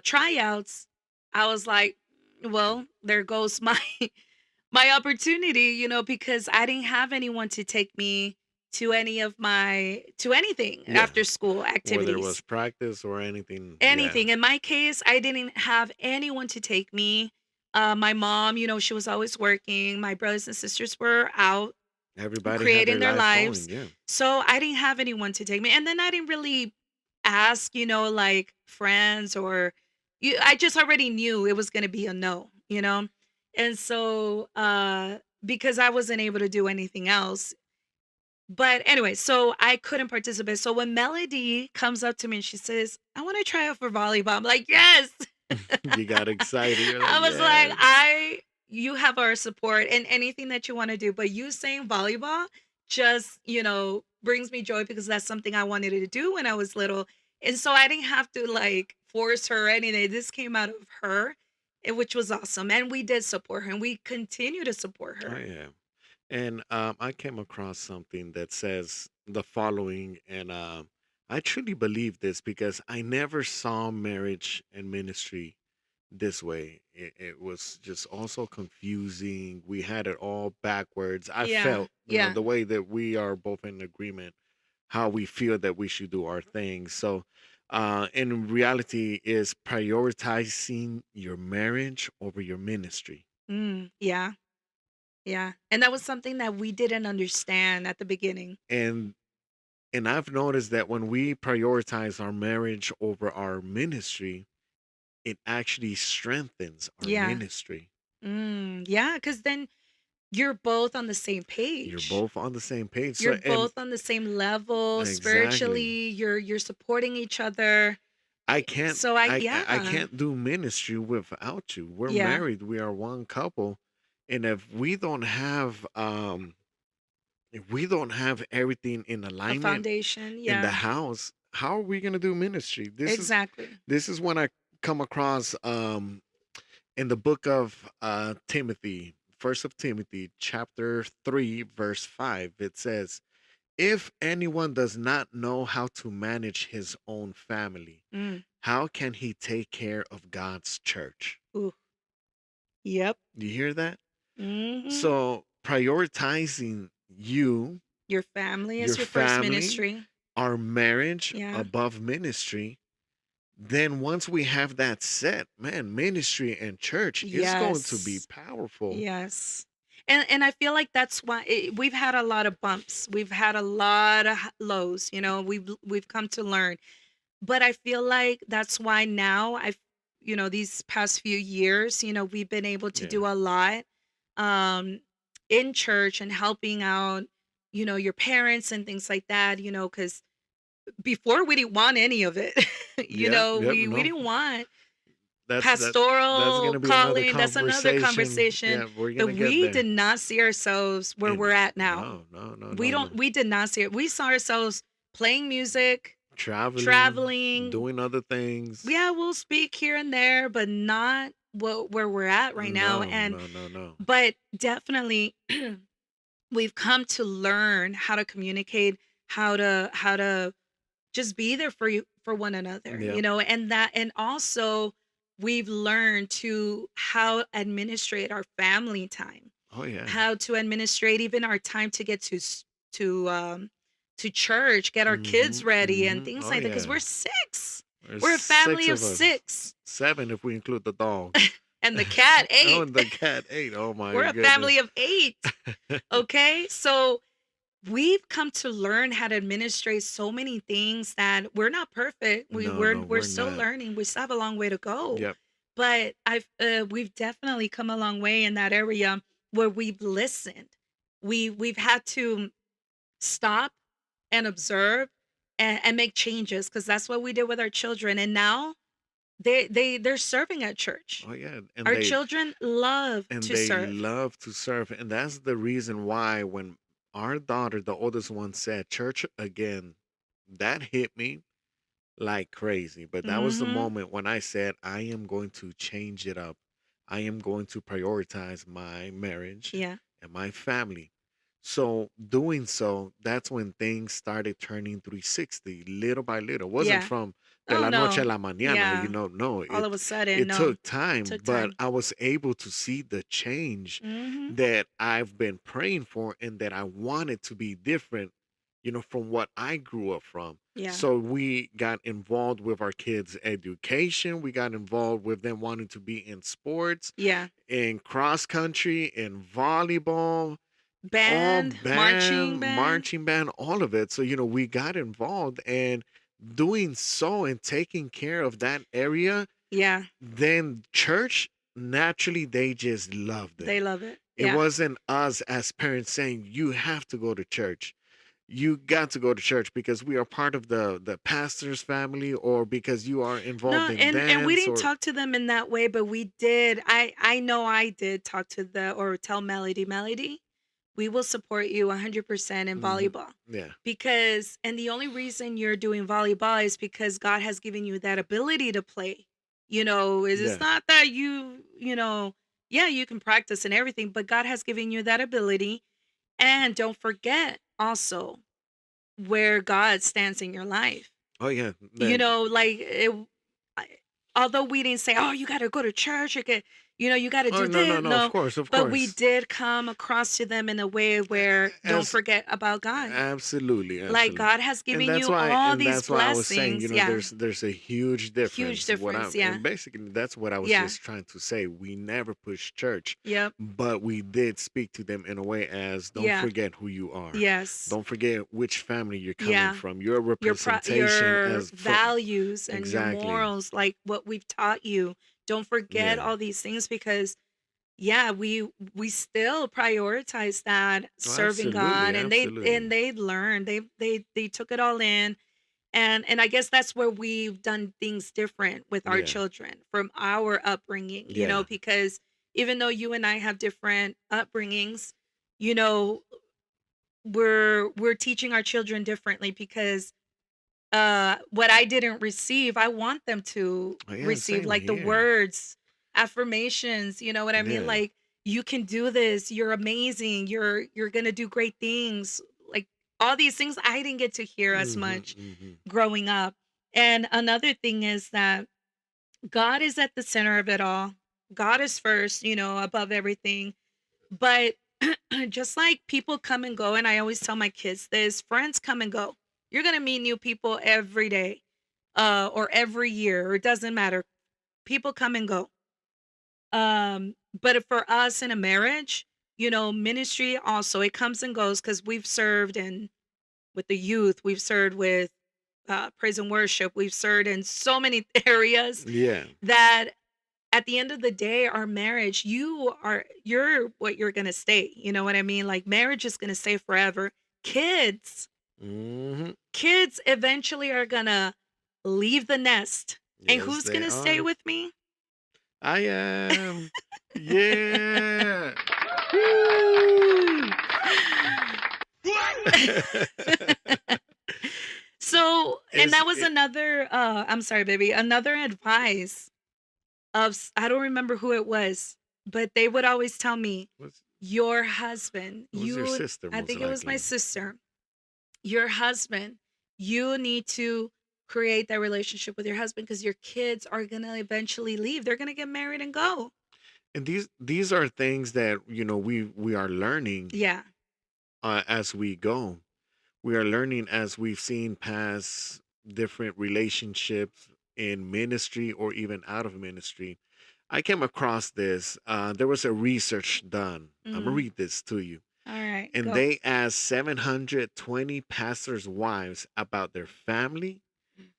tryouts, I was like, well, there goes my my opportunity, because I didn't have anyone to take me to anything Yeah. after school Whether it was activities. practice or anything. Yeah. Anything. In my case, I didn't have anyone to take me. My mom, she was always working. My brothers and sisters were out Everybody had creating their their life going. lives. Yeah. So I didn't have anyone to take me. And then I didn't really ask, like friends or I just already knew it was going to be a no. And so because I wasn't able to do anything else. But anyway, so I couldn't participate. So when Melody comes up to me and she says, "I want to try out for volleyball." I'm like, "Yes." You got excited. You're like, I was like, yes. you have our support in anything that you want to do, but you saying volleyball just, brings me joy because that's something I wanted to do when I was little. And so I didn't have to like force her or anything. This came out of her, which was awesome. And we did support her and we continue to support Oh her. yeah. And I came across something that says the following, and I truly believe this because I never saw marriage and ministry this way. It was just also confusing. We had it all backwards. I Yeah. felt, Yeah. the way that we are both in agreement, how we feel that we should do our thing. So, in reality, is prioritizing your marriage over your ministry. Yeah. Yeah. And that was something that we didn't understand at the beginning. And I've noticed that when we prioritize our marriage over our ministry, it actually strengthens our Yeah. ministry. Yeah, because then you're both on the same You're page. both on the same page. You're So, and both on the same level exactly. spiritually. You're supporting each other. I can't So I I yeah. can't do ministry without you. We're Yeah. married. We are one couple. And if we don't have everything in A alignment foundation. in the Yeah. house, how are we going to do ministry? Exactly. This is when I come across in the book of Timothy, first of Timothy, chapter 3, verse 5. It says, if anyone does not know how to manage his own family, Mm. how can he take care of God's church? Ooh. Yep. You hear that? Hmm. So prioritizing you, Your family your is your first family, ministry. our marriage Yeah. above ministry, then once we have that set, man, ministry and church is going to be Yes. powerful. Yes. And I feel like that's why we've had a lot of bumps. We've had a lot of lows, we've come to learn. But I feel like that's why now these past few years, we've been able to Yeah. do a lot um in church and helping out, your parents and things like that, cuz before we didn't want any of it. Yeah, yep, We no. didn't want That's pastoral gonna be another calling. That's another conversation. conversation. Yeah, we're But gonna get we there. did not see ourselves where we're And at now. no, no, no, We no, no. don't we did not see it. We saw ourselves playing music, Traveling, traveling. doing other things. Yeah, we'll speak here and there, but not where we're at right now. No, And no, no, no. but definitely we've come to learn how to communicate, how to just be there for one another, Yep. and also we've learned to how administrate our family time, Oh yeah. how to administrate even our time to get to church, get our kids Mhm. ready and Mhm. things Oh like that, because yeah. we're six. There's We're a family six of of us. six. 7 if we include the dog. And the cat Oh, eight. and the cat 8. Oh my We're a family goodness. of eight. Okay, so we've come to learn how to administrate so many things that we're not perfect. We No, we're no, we're we're still not. learning. We still have a long way to go. Yep. But we've definitely come a long way in that area where we've listened. We've had to stop and observe and make changes, because that's what we did with our children. And now they're serving at church. Oh yeah, Our children love and to they serve. love to serve, and that's the reason why when our daughter, the oldest one, said church again, that hit me like crazy. But that was the Mm-hmm. moment when I said I am going to change it up. I am going to prioritize my marriage Yeah. and my family. So doing so, that's when things started turning 360 little by little. It wasn't Yeah. from de Oh la noche a no. la mañana, Yeah. no, All of a sudden, it no. took time, Took but time. I was able to see the change Mhm. that I've been praying for and that I wanted to be different, from what I grew up from. Yeah. So we got involved with our kids' education. We got involved with them wanting to be in sports, Yeah. in cross country, in volleyball, all Band, marching band. marching band, all of it. So, we got involved and doing so and taking care of that area, Yeah. then church, naturally, they just loved it. They love it. It Yeah. wasn't us as parents saying, you have to go to church. You got to go to church because we are part of the pastor's family, or because you are involved No, in and we dance, didn't or talk to them in that way, but we did. I know I did talk to the or tell Melody, we will support you 100% in Mhm. volleyball. Yeah. Because and the only reason you're doing volleyball is because God has given you that ability to play. It's Yeah. not that yeah, you can practice and everything, but God has given you that ability. And don't forget also where God stands in your life. Oh yeah. Like I although we didn't say, "Oh, you got to go to church," You got to Oh, do no, no, this. no. Of No, course, of but we course. did come across to them in a way where don't As forget about God. Absolutely, Like absolutely. God has And given that's you why all and these that's why I was saying, blessings. Yeah. there's a huge Huge difference. What difference. I'm Yeah. and basically that's what I was Yeah. just trying to say. We never push church, Yep. but we did speak to them in a way as don't Yeah. forget who you are. Yes. Don't forget which family you're coming Yeah. from. Your representation Your as from values and your exactly. morals, like what we've taught you. Don't forget Yeah. all these things because yeah, we still prioritize that Oh, serving absolutely, God, and absolutely. they learned. They took it all in. And I guess that's where we've done things different with our Yeah. children from our upbringing, Yeah. because even though you and I have different upbringings, you know, we're teaching our children differently because what I didn't receive, I want them to Oh, yeah, receive, same like the here. words, affirmations, you know what I mean? Yeah. Like you can do this, you're amazing, you're going to do great things. Like all these things I didn't get to hear as Mhm. much Mhm. growing up. And another thing is that God is at the center of it all. God is first, above everything. But just like people come and go, and I always tell my kids this, friends come and go. You're going to meet new people every day, or every year, or it doesn't matter. People come and go. But for us in a marriage, ministry also, it comes and goes because we've served in with the youth, we've served with praise and worship, we've served in so many areas Yeah. that at the end of the day, our marriage, you're what you're gonna stay. You know what I mean? Like marriage is gonna stay forever. Kids, Mhm. kids eventually are gonna leave the nest. And Yes, who's they gonna stay are. with me? I am. Yeah. Woo! So, and It's that was it another I'm sorry, baby, another advice I don't remember who it was, but they would always tell me, was your husband, it was your sister I most think it was my likely. sister, your husband, you need to create that relationship with your husband because your kids are going to eventually leave. They're going to get married and go. And these are things that, we are learning Yeah. as we go. We are learning as we've seen past different relationships in ministry or even out of ministry. I came across this. There was a research done. I'm gonna Mm. read this to you. All right. And Go. they asked 720 pastors' wives about their family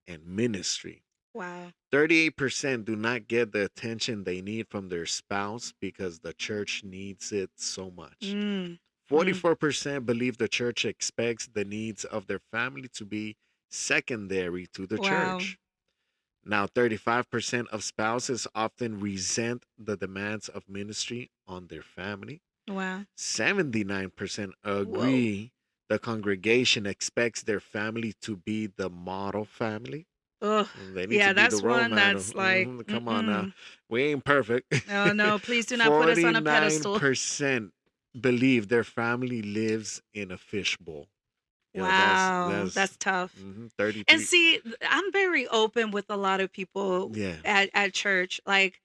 and ministry. Wow. 38% do not get the attention they need from their spouse because the church needs it so much. Mm. Mm. 44% believe the church expects the needs of their family to be secondary to the Wow. church. Now, 35% of spouses often resent the demands of ministry on their family. Wow. 79% Whoa. agree the congregation expects their family to be the model family. Ugh. They need to Yeah, be the that's role one model. that's like, Come on now. mm-mm. We ain't perfect. Oh, no, please do not put us on a pedestal. 49% believe their family lives in a fishbowl. Wow, That's that's tough. And 33. see, I'm very open with a lot of people Yeah. at church. Like,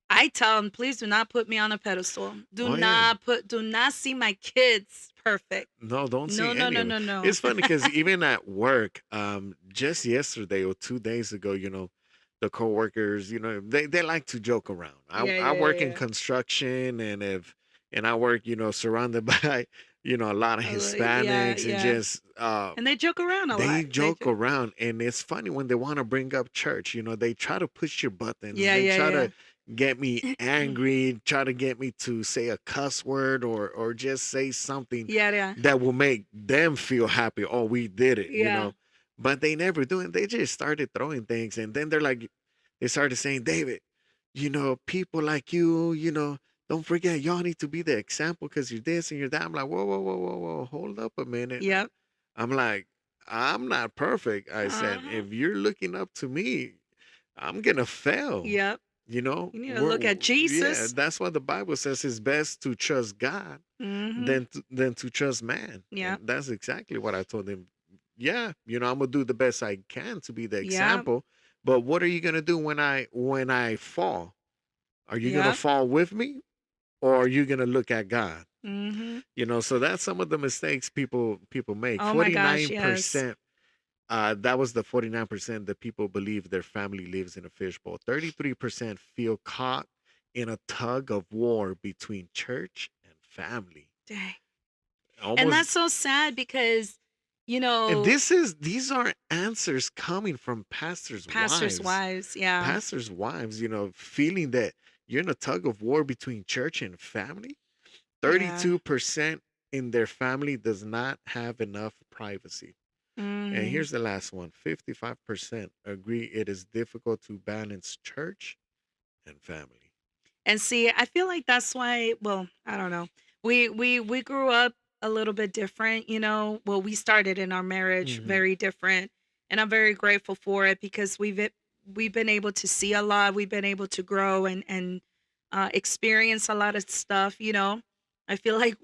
I tell them, please do not put me on a pedestal. Oh yeah. Do not see my kids perfect. No, don't No, see no, any no, of it. no, no. It's funny because even at work, just yesterday or 2 days ago, the coworkers, they like to joke around. I Yeah, I yeah, work in yeah. construction, and I work, surrounded by, a lot of Yeah, Hispanics, and yeah. just And they joke around a they lot. They joke joke. around, and it's funny when they want to bring up church. They try to push your buttons. Yeah, They try yeah, to get me yeah. angry, try to get me to say a cuss word or just say something Yeah, yeah. that will make them feel happy. Oh, we did it. Yeah. But they never do it. They just started throwing things, and then they started saying, David, people like you, don't forget, y'all need to be the example because you're this and you're that. I'm like, whoa, whoa, whoa, whoa, whoa, hold up a minute. Yep. I'm like, I'm not perfect. I said, Uh-huh. if you're looking up to me, I'm gonna fail. Yep. You know, You need to we're, look at yeah, Jesus. that's what the Bible says. It's best to trust God Mm-hmm. than to trust man, and Yep. that's exactly what I told him. Yeah, I'm gonna do the best I can to be the Yep. example. But what are you gonna do when I fall? Are you going to Yep. fall with me, or are you going to look at God? Mm-hmm. So that's some of the mistakes people make. Oh my gosh, yes. 49%, that was the 49% that people believe their family lives in a fishbowl. 33% feel caught in a tug of war between church and family. Dang. And Almost. that's so sad because, you And know, these are answers coming from pastors' pastors' wives. wives, yeah, Pastors' wives, feeling that you're in a tug of war between church and family. yeah. 32% in their family does not have enough privacy. And Mm. here's the last one. 55% agree it is difficult to balance church and family. And see, I feel like that's why, well, I don't know. We grew up a little bit different, you know. Well, we started in our marriage Hmm. very different, and I'm very grateful for it because we've been able to see a lot, we've been able to grow and experience a lot of stuff, you know. I feel like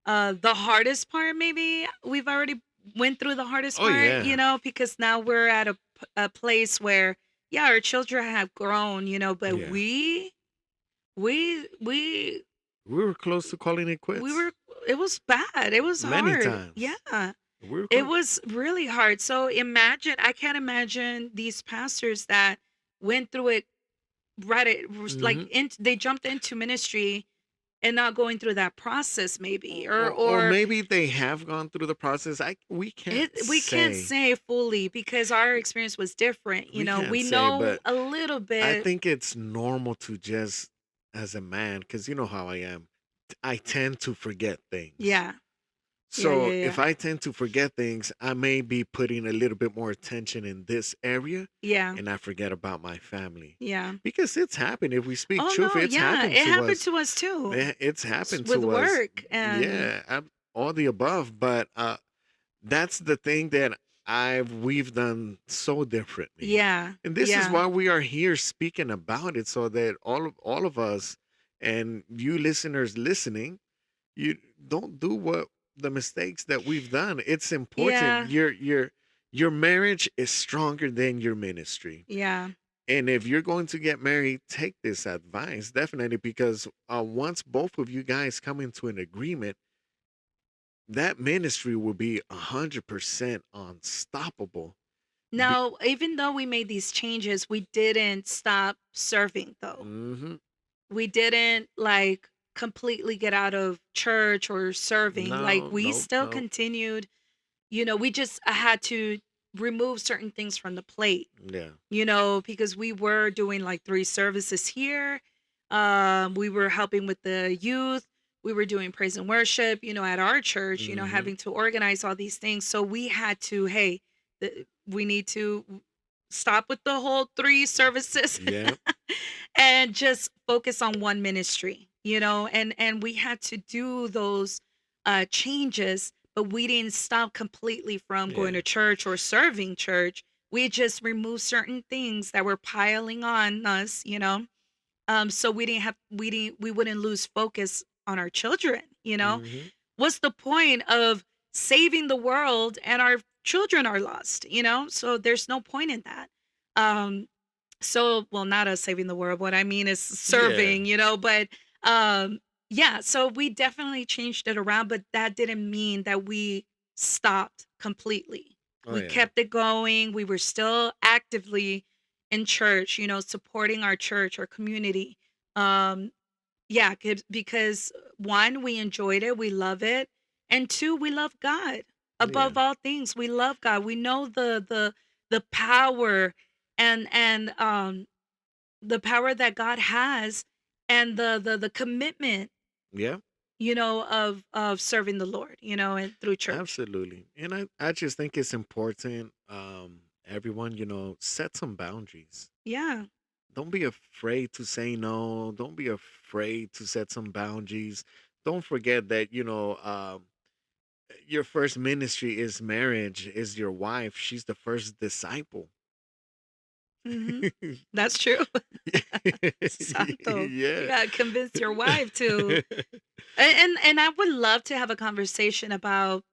the hardest part, maybe we've already went through the hardest Oh part, you yeah. know, because now we're at a place where, yeah, our children have grown, you know, but Yeah. we we We were close to calling it we quits were it was bad. It was many hard. times. Yeah. We were It close. was really hard. So imagine, I can't imagine these pastors that went through it right it was like Hmm. they jumped into ministry and not going through that process maybe Or or maybe they have gone through the process. We can't we can't say. say fully because our experience was different. You We know, can't we say, know but a little I bit. think it's normal to just, as a man, because you know how I am, I tend to forget things. Yeah. Yeah, So yeah, if yeah. I tend to forget things, I may be putting a little bit more attention in this area Yeah. and I forget about my family. Yeah. Because it's happened. If we speak Oh truth, no, it's yeah. happened It to happened us. to us too. It's happened With to us. work and Yeah, all the above. But that's the thing that we've done so differently. yeah. And this is Yeah. why we are here speaking about it, so that all of us and you listeners listening, you don't do what the mistakes that we've done. It's important. Yeah. Your marriage is stronger than your ministry. Yeah. And if you're going to get married, take this advice definitely, because once both of you guys come into an agreement, that ministry will be 100% unstoppable. Be- Now, even though we made these changes, we didn't stop serving though. mhm. We didn't like completely get out of church or serving. Like No, we nope, still nope. continued, you know, we just had to remove certain things from the plate, Yeah. you know, because we were doing like 3 services here. We were helping with the youth. We were doing praise and worship, you know, at our church, you know, Hmm. having to organize all these things. So we had to, hey, we need to stop with the whole 3 services Yeah. and just focus on one ministry, you know, and we had to do those changes, but we didn't stop completely from going Yeah. to church or serving church. We just removed certain things that were piling on us, you know. So we wouldn't lose focus on our children, you know. Hmm. What's the point of saving the world and our children are lost, you know? So there's no point in that. Um so well, not us saving the world, what I mean is Yeah. serving, you know, but um yeah, so we definitely changed it around, but that didn't mean that we stopped completely. Oh We yeah. kept it going. We were still actively in church, you know, supporting our church, our community. Um yeah, because one, we enjoyed it, we love it, and two, we love God. Yeah. Above all things, we love God. We know the power and the power that God has and the commitment, Yeah. you know, of serving the Lord, you know, and through church. Absolutely. And I just think it's important, everyone, set some boundaries. Yeah. Don't be afraid to say no. Don't be afraid to set some boundaries. Don't forget that, your first ministry is marriage, is your wife. She's the first disciple. Mhm. That's true. Santo. You Yeah. gotta convince your wife to. And I would love to have a conversation about,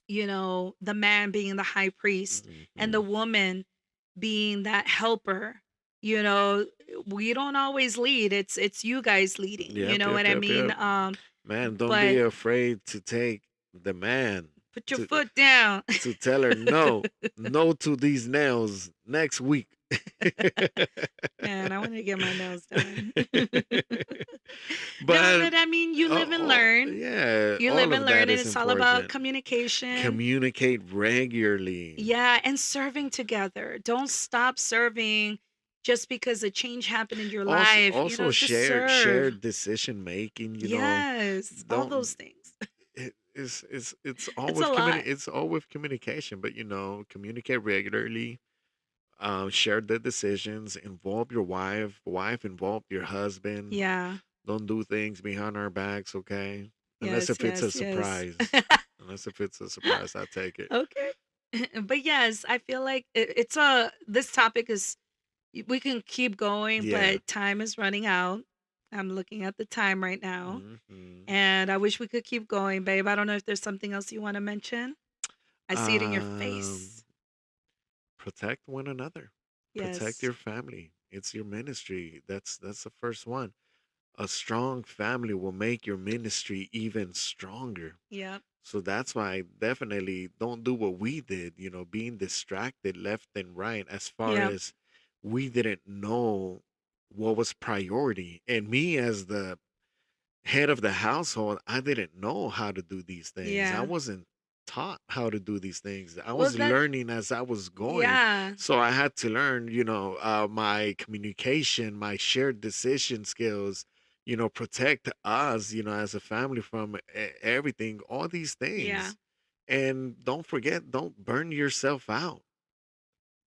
you know, the man being the high priest and the Mhm. woman being that helper, You know, we don't always lead. It's you guys leading. You Yep, know yep, what I yep, mean? yep. Man, don't be But afraid to take the man put your to foot down. to tell her no, no to these nails next week. Man, I want to get my nails done. No, But but I mean, you live and learn. yeah, You live all and of learn, that and is it's all about important. communication. Communicate regularly. Yeah, and serving together. Don't stop serving just because a change happened in your Also, life. also Just share serve. decision making. Yes, all Don't those things. it's all It's a lot. it's all with communication. But communicate regularly. Share the decisions. Involve your wife. Wife involve your husband. Yeah. Don't do things behind our backs, okay? Unless Yes, if it's a yes, yes. surprise. Unless if it's a surprise, I take it. Okay. But yes, I feel like it's this topic is we can keep going, Yeah. but time is running out. I'm looking at the time right now, Hmm. and I wish we could keep going, babe. I don't know if there's something else you want to mention. I see it in your Um, face. Protect one another. Protect Yes. your family. It's your ministry. That's the first one. A strong family will make your ministry even stronger. Yep. So that's why definitely don't do what we did, being distracted left and right as far Yep. as we didn't know what was priority. And me as the head of the household, I didn't know how to do these things. I Yeah. wasn't taught how to do these things. I Well, was that. learning as I was going. Yeah. So I had to learn, my communication, my shared decision skills, protect us, as a family from everything, all these Yeah. things. And don't forget, don't burn yourself out.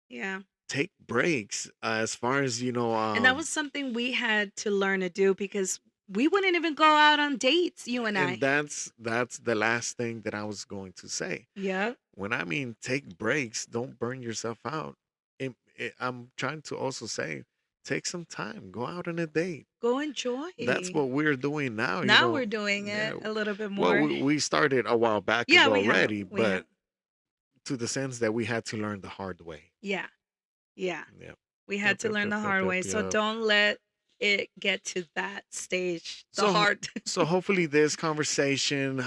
Yeah. Take breaks as far as, And that was something we had to learn to do because we wouldn't even go out on dates, you and and I. that's the last thing that I was going to say. Yep. When I mean take breaks, don't burn yourself out. I'm trying to also say, take some time, go out on a date. Go enjoy. That's what we're doing now. Now we're doing Yeah. it a little bit Well, more. we started a while back Yeah, ago we have. already, We have. but to the sense that we had to learn the hard way. Yeah. Yeah. Yep. We had Yep. to Yep. learn Yep. the Yep. hard Yep. way. So Yep. don't let it get to that stage. The So, hard. so hopefully this conversation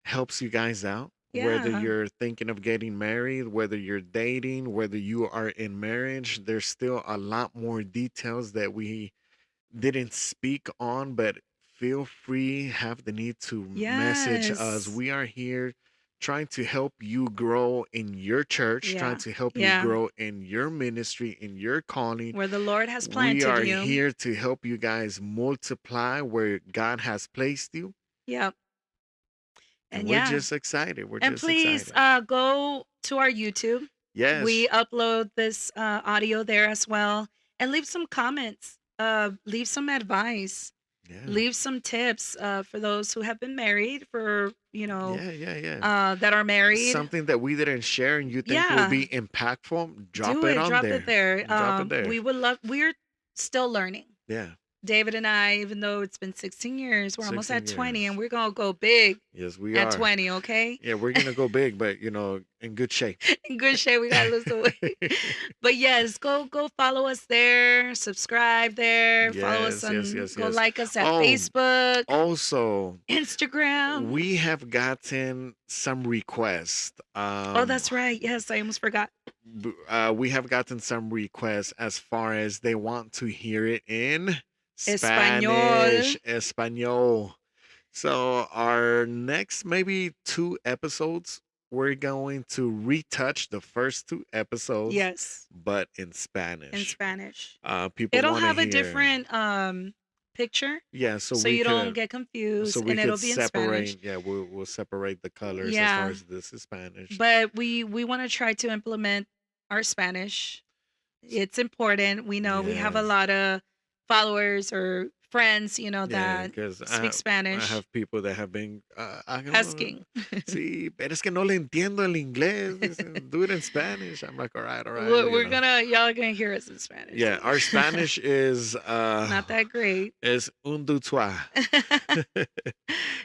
helps you guys out. Whether Yeah. you're thinking of getting married, whether you're dating, whether you are in marriage, there's still a lot more details that we didn't speak on, but feel free, have the need to message us. Yes. We are here trying to help you grow in your church, trying Yeah. to help you Yeah. grow in your ministry, in your calling. Where the Lord has We planted are you. here to help you guys multiply where God has placed you. Yep. And And we're yeah. just excited. We're And just please excited. go to our YouTube. Yes. We upload this audio there as well. And leave some comments. Leave some advice. Yeah. Leave some tips for those who have been married, for, Yeah. that are married. Something that we didn't share and you think will be impactful, drop Do it it. on Drop there. it there. Drop it there. We would love, we're still learning. Yeah. David and I, even though it's been 16 years, we're almost 16 at 20 years. and we're going to go big Yes, we at are. 20, okay? Yeah, we're going to go big, but, in good shape. In good shape, we got to lose the weight. But yes, go follow us there, subscribe there, follow us on, Yes. go like us at Oh, Facebook, Also, Instagram. we have gotten some requests. Oh, that's right. Yes, I almost forgot. We have gotten some requests as far as they want to hear it in Español. Espanol. So our next maybe 2 episodes, we're going to retouch the first 2 episodes, Yes, but in Spanish. in Spanish. People It'll want to have a hear. different picture, Yeah, so so we you don't could, get confused, so we and could it'll be in Spanish. separate. Yeah, we'll separate the colors as Yeah. far as this is Spanish. But we want to try to implement our Spanish. It's important. We know we have a Yes. lot of followers or friends, Yeah, that because speak I Spanish have people that have been, asking. sí, pero es que no le entiendo el inglés. Dicen, do it in Spanish. I'm like, all right, Y'all are gonna hear us in Spanish. Yeah, So our Spanish is not that great. is un deux trois.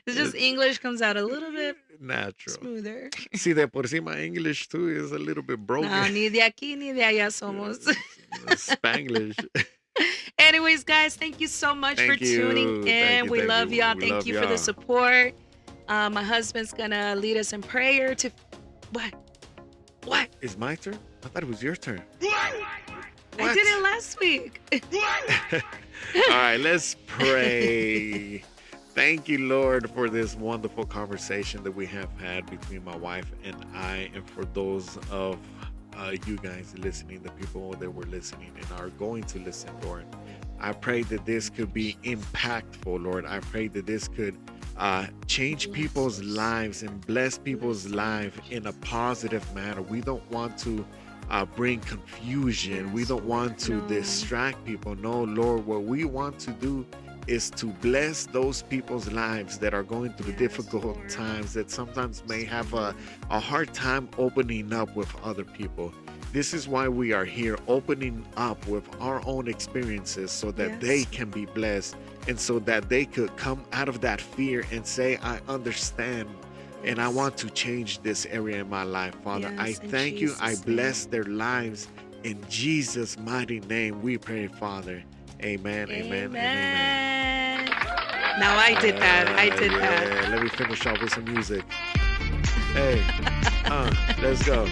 It's just It's English comes out a little bit natural. smoother. See, de por sí, my English too is a little bit No, broken. ni de aquí ni de allá somos. Spanglish. Anyways, guys, thank you so much for Thank tuning you. in. Thank you. We Thank love you. y'all. We Thank love you for the y'all. support. My husband's gonna lead us in prayer to what? What? It's my turn? I thought it was your turn. I did it last week. All right, let's pray. Thank you, Lord, for this wonderful conversation that we have had between my wife and I, and for those of you guys listening, the people that were listening and are going to listen, Lord. I pray that this could be impactful, Lord. I pray that this could change people's lives and bless people's lives in a positive manner. We don't want to bring confusion. We don't want to No. distract people. No, Lord, what we want to do is to bless those people's lives that are going through Yes, difficult Lord. times, that sometimes may have a hard time opening up with other people. This is why we are here, opening up with our own experiences so that they Yes. can be blessed, and so that they could come out of that fear and say, I understand and I Yes. want to change this area in my life, Father. I Yes, in thank you. I Jesus' bless their lives. In Jesus' mighty name, we pray, Father. Amen, amen, and amen. Now I did that. I did that. Yeah, let me finish off with some music. Hey, let's go.